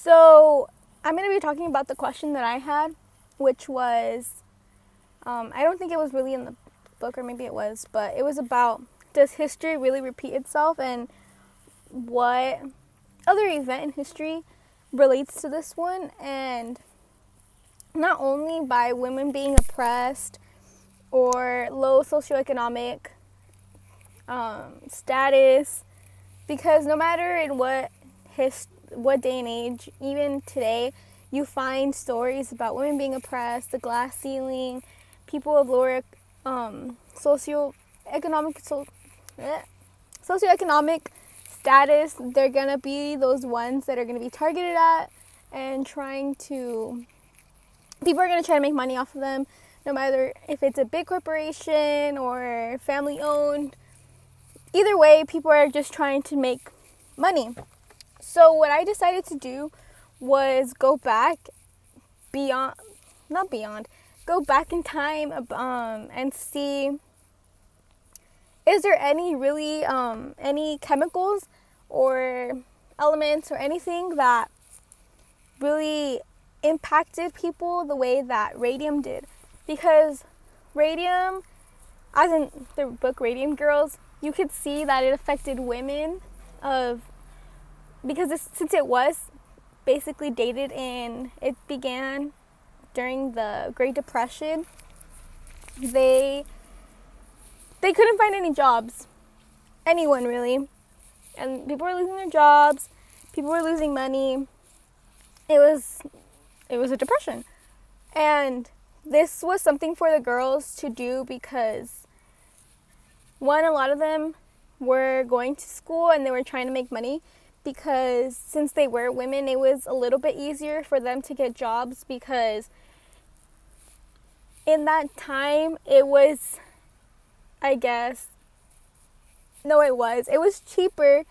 So I'm going to be talking about the question that I had, which was, I don't think it was really in the book, or maybe it was, but it was about, does history really repeat itself, and what other event in history relates to this one, and not only by women being oppressed or low socioeconomic status, because no matter in what day and age, even today, you find stories about women being oppressed, the glass ceiling, people of lower socioeconomic status. They're gonna be those ones that are gonna be targeted at, and people are gonna try to make money off of them, no matter if it's a big corporation or family owned. Either way, people are just trying to make money. So what I decided to do was go back go back in time and see, is there any chemicals or elements or anything that really impacted people the way that radium did. Because radium, as in the book Radium Girls, you could see that it affected women since it was basically it began during the Great Depression. They couldn't find any jobs, anyone really, and people were losing their jobs, people were losing money. It was a depression, and this was something for the girls to do because, one, a lot of them were going to school and they were trying to make money, because since they were women, it was a little bit easier for them to get jobs, because in that time it was cheaper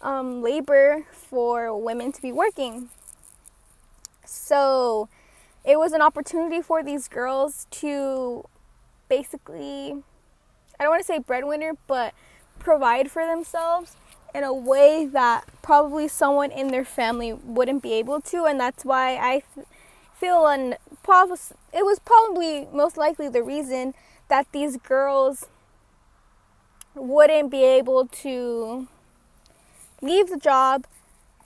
labor for women to be working. So it was an opportunity for these girls to basically, I don't want to say breadwinner, but provide for themselves in a way that probably someone in their family wouldn't be able to. And that's why I feel it was probably most likely the reason that these girls wouldn't be able to leave the job,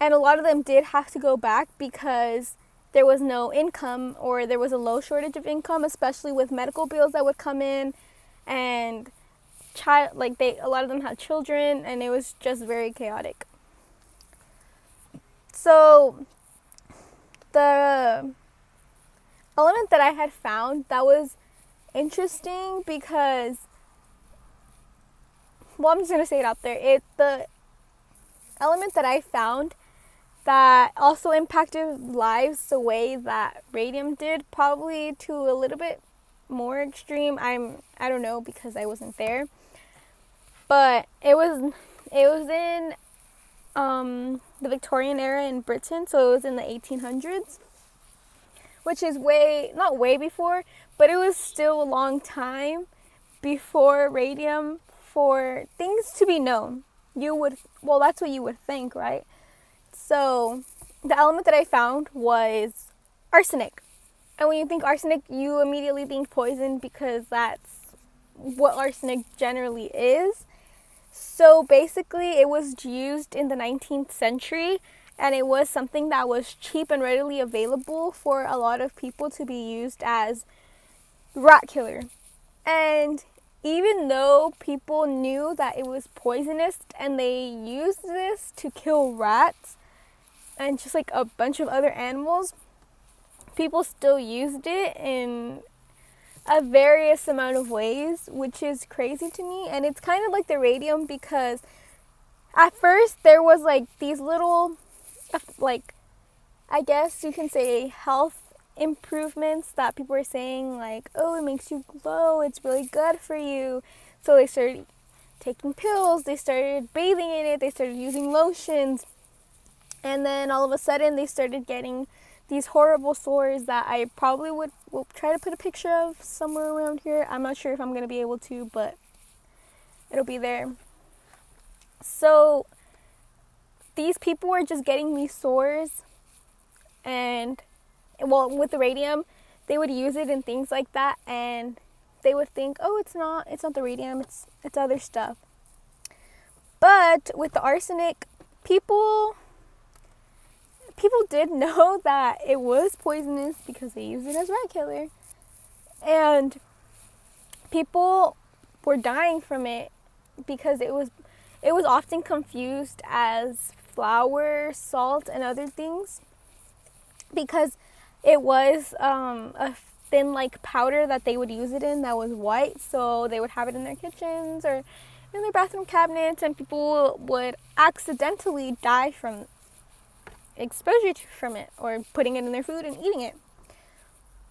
and a lot of them did have to go back because there was no income, or there was a low shortage of income, especially with medical bills that would come in, and a lot of them had children, and it was just very chaotic. So the element that I had found that was interesting, because, well, I'm just going to say it out there. The element that I found that also impacted lives the way that radium did, probably to a little bit more extreme. I don't know, because I wasn't there. But it was in the Victorian era in Britain, so it was in the 1800s, which is not way before, but it was still a long time before radium for things to be known. That's what you would think, right? So the element that I found was arsenic. And when you think arsenic, you immediately think poison, because that's what arsenic generally is. So basically, it was used in the 19th century, and it was something that was cheap and readily available for a lot of people to be used as rat killer. And even though people knew that it was poisonous and they used this to kill rats and just like a bunch of other animals, people still used it in a various amount of ways, which is crazy to me. And it's kind of like the radium, because at first there was like these little, like, I guess you can say health improvements that people were saying, like, oh, it makes you glow, it's really good for you. So they started taking pills, they started bathing in it, they started using lotions, and then all of a sudden they started getting these horrible sores that I probably will try to put a picture of somewhere around here. I'm not sure if I'm going to be able to, but it'll be there. So these people were just getting these sores And well, with the radium, they would use it in things like that, and they would think, oh, it's not the radium, it's other stuff. But with the arsenic, people did know that it was poisonous because they used it as rat killer, and people were dying from it because it was often confused as flour, salt, and other things, because it was a thin like powder that they would use it in that was white. So they would have it in their kitchens or in their bathroom cabinets, and people would accidentally die from exposure from it, or putting it in their food and eating it.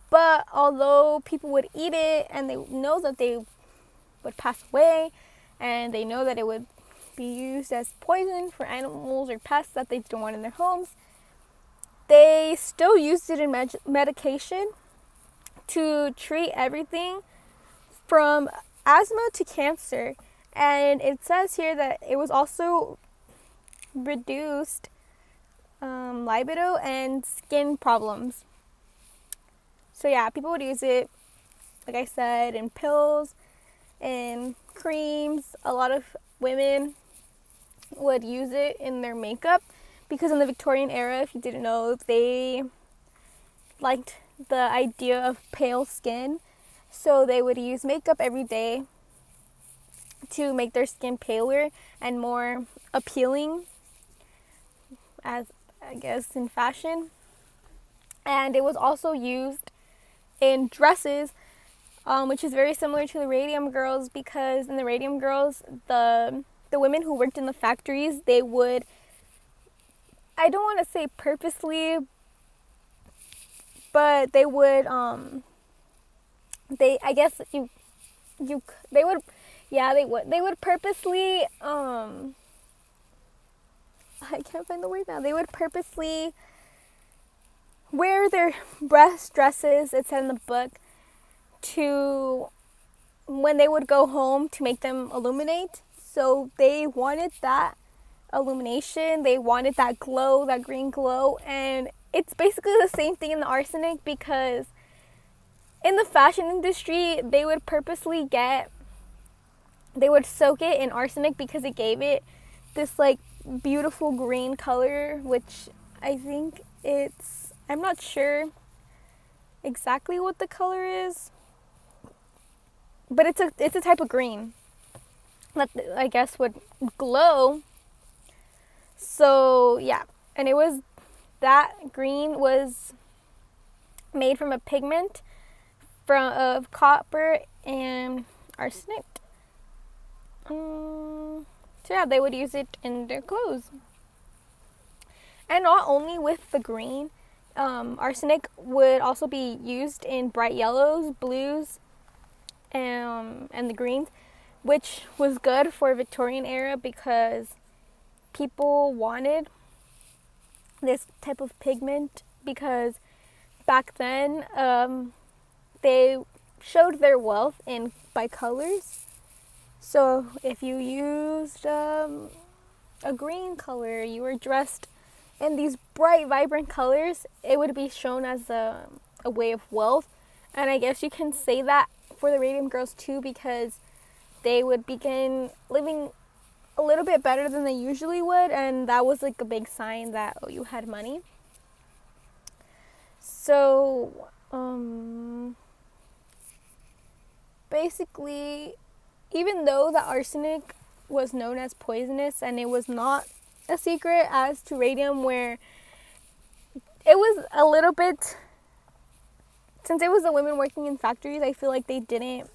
But although people would eat it and they know that they would pass away, and they know that it would be used as poison for animals or pests that they don't want in their homes, they still used it in medication to treat everything from asthma to cancer. And it says here that it was also reduced libido and skin problems. So yeah, people would use it, like I said, in pills, in creams. A lot of women would use it in their makeup because in the Victorian era, if you didn't know, they liked the idea of pale skin. So they would use makeup every day to make their skin paler and more appealing, as I guess in fashion. And it was also used in dresses, which is very similar to the Radium Girls, because in the Radium Girls, the women who worked in the factories, they would, I don't want to say purposely, but they would they would purposely I can't find the word now. They would purposely wear their breast dresses, it said in the book, to when they would go home to make them illuminate. So they wanted that illumination, they wanted that glow, that green glow. And it's basically the same thing in the arsenic, because in the fashion industry, they would soak it in arsenic because it gave it this like beautiful green color, which I think I'm not sure exactly what the color is, but it's a type of green that I guess would glow. So yeah, and that green was made from a pigment of copper and arsenic. So yeah, they would use it in their clothes. And not only with the green, arsenic would also be used in bright yellows, blues, and the greens, which was good for Victorian era because people wanted this type of pigment, because back then they showed their wealth by colors. So if you used a green color, you were dressed in these bright, vibrant colors, it would be shown as a way of wealth. And I guess you can say that for the Radium Girls too, because they would begin living a little bit better than they usually would, and that was like a big sign that you had money. So basically, even though the arsenic was known as poisonous, and it was not a secret as to radium, where it was a little bit, since it was the women working in factories, I feel like they didn't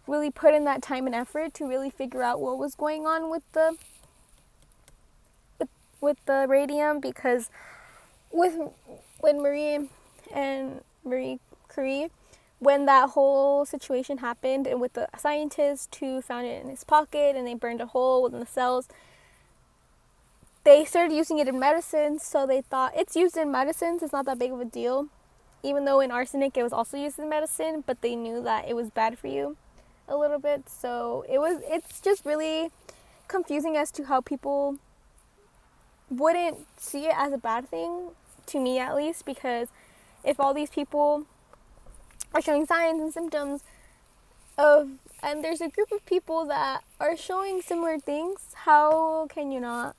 really put in that time and effort to really figure out what was going on with the radium, because when Marie Curie, when that whole situation happened, and with the scientist who found it in his pocket and they burned a hole within the cells, they started using it in medicine. So they thought, it's used in medicines, it's not that big of a deal, even though in arsenic it was also used in medicine, but they knew that it was bad for you a little bit. So it's just really confusing as to how people wouldn't see it as a bad thing, to me at least, because if all these people are showing signs and symptoms of, and there's a group of people that are showing similar things, how can you not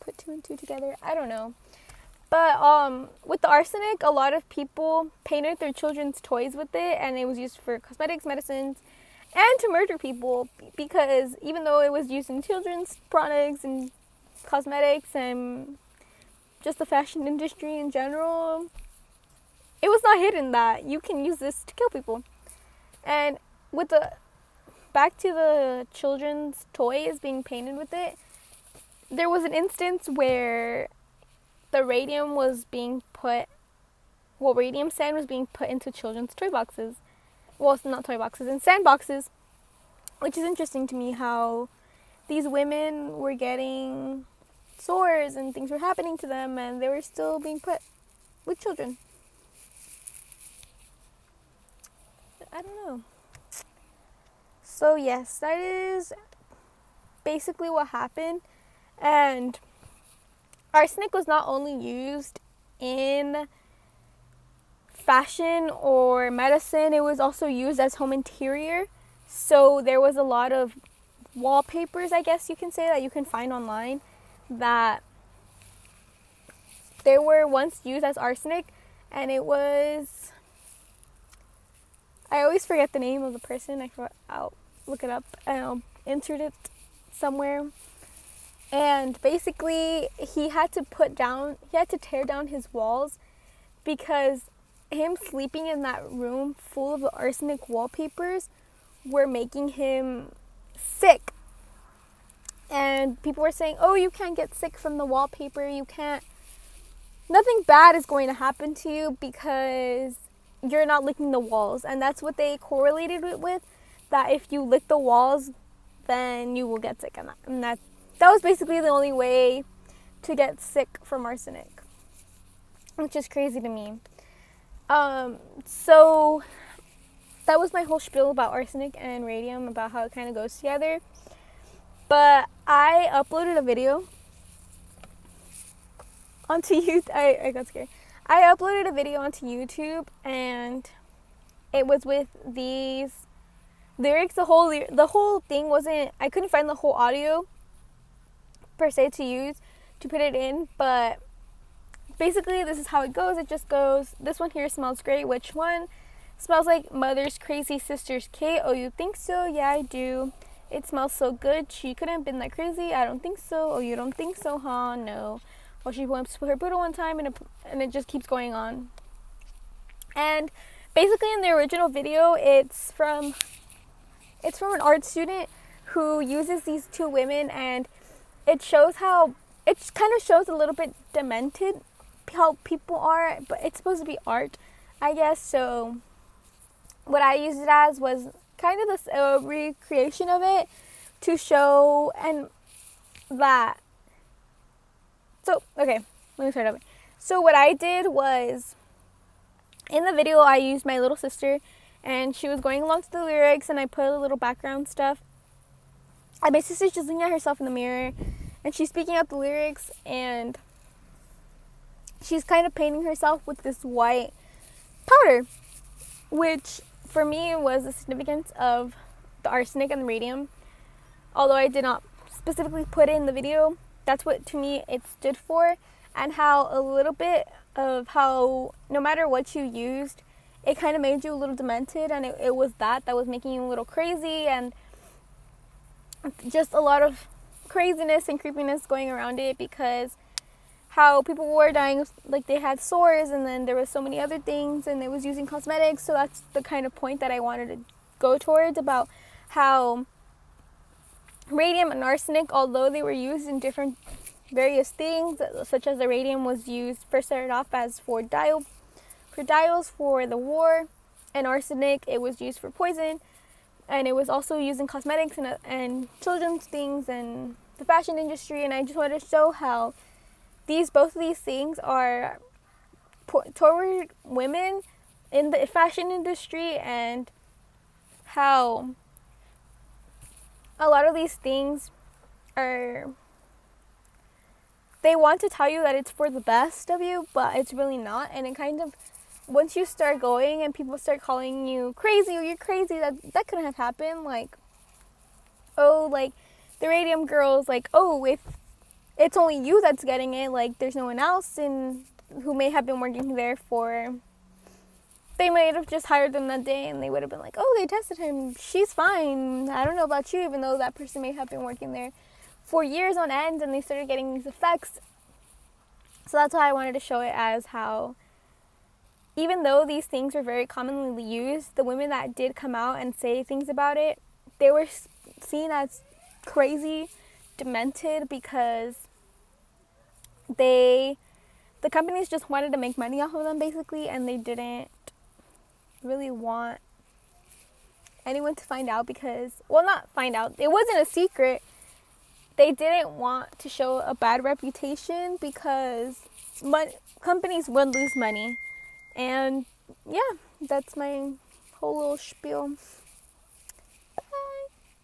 put two and two together? I don't know. But with the arsenic, a lot of people painted their children's toys with it, and it was used for cosmetics, medicines, and to murder people, because even though it was used in children's products and cosmetics and just the fashion industry in general, it was not hidden that you can use this to kill people. And with the back to the children's toys being painted with it, there was an instance where the radium was being put, well, radium sand was being put into children's toy boxes. Well, it's not toy boxes, in sand boxes, which is interesting to me how these women were getting sores and things were happening to them, and they were still being put with children. I don't know. So yes, that is basically what happened. And arsenic was not only used in fashion or medicine, it was also used as home interior. So there was a lot of wallpapers, I guess you can say, that you can find online that they were once used as arsenic, and it was, I always forget the name of the person. I'll look it up and I'll insert it somewhere. And basically, he had to tear down his walls because him sleeping in that room full of arsenic wallpapers were making him sick. And people were saying, oh, you can't get sick from the wallpaper. Nothing bad is going to happen to you because you're not licking the walls. And that's what they correlated it with, that if you lick the walls, then you will get sick. And that was basically the only way to get sick from arsenic, which is crazy to me. So that was my whole spiel about arsenic and radium, about how it kind of goes together. But I uploaded a video onto YouTube. I got scared. I uploaded a video onto YouTube, and it was with these lyrics. The whole thing wasn't, I couldn't find the whole audio per se to use to put it in, but basically this is how it goes. It just goes, this one here smells great. Which one? Smells like mother's crazy sister's Kate. Oh, you think so? Yeah, I do. It smells so good. She couldn't have been that crazy. I don't think so. Oh, you don't think so, huh? No. Well, she went to her poodle one time, and it just keeps going on. And basically in the original video, it's from an art student who uses these two women, and it shows how, it kind of shows a little bit demented how people are, but it's supposed to be art, I guess. So what I used it as was kind of this recreation of it to show, and that. So, okay, let me start over. So what I did was, in the video, I used my little sister, and she was going along to the lyrics, and I put a little background stuff. And my sister's just looking at herself in the mirror, and she's speaking out the lyrics, and she's kind of painting herself with this white powder, which for me was the significance of the arsenic and the radium. Although I did not specifically put it in the video, that's what to me it stood for, and how a little bit of how no matter what you used, it kind of made you a little demented, and it was that was making you a little crazy, and just a lot of craziness and creepiness going around it, because how people were dying, like they had sores, and then there was so many other things, and it was using cosmetics. So that's the kind of point that I wanted to go towards, about how radium and arsenic, although they were used in different various things, such as the radium was used, first started off as for dials for the war, and arsenic, it was used for poison, and it was also used in cosmetics and children's things and the fashion industry. And I just wanted to show how both of these things are toward women in the fashion industry, and how a lot of these things are they want to tell you that it's for the best of you, but it's really not. And it kind of, once you start going and people start calling you crazy, or you're crazy, that couldn't have happened. Like, oh, like the Radium girls, like, oh, if it's only you that's getting it, like there's no one else in who may have been working there for, they might have just hired them that day and they would have been like, oh, they tested him, she's fine, I don't know about you, even though that person may have been working there for years on end and they started getting these effects. So that's why I wanted to show it as how, even though these things were very commonly used, the women that did come out and say things about it, they were seen as crazy, demented, because the companies just wanted to make money off of them, basically, and they didn't really want anyone to find out because, well, not find out, it wasn't a secret. They didn't want to show a bad reputation because companies would lose money. And yeah, that's my whole little spiel.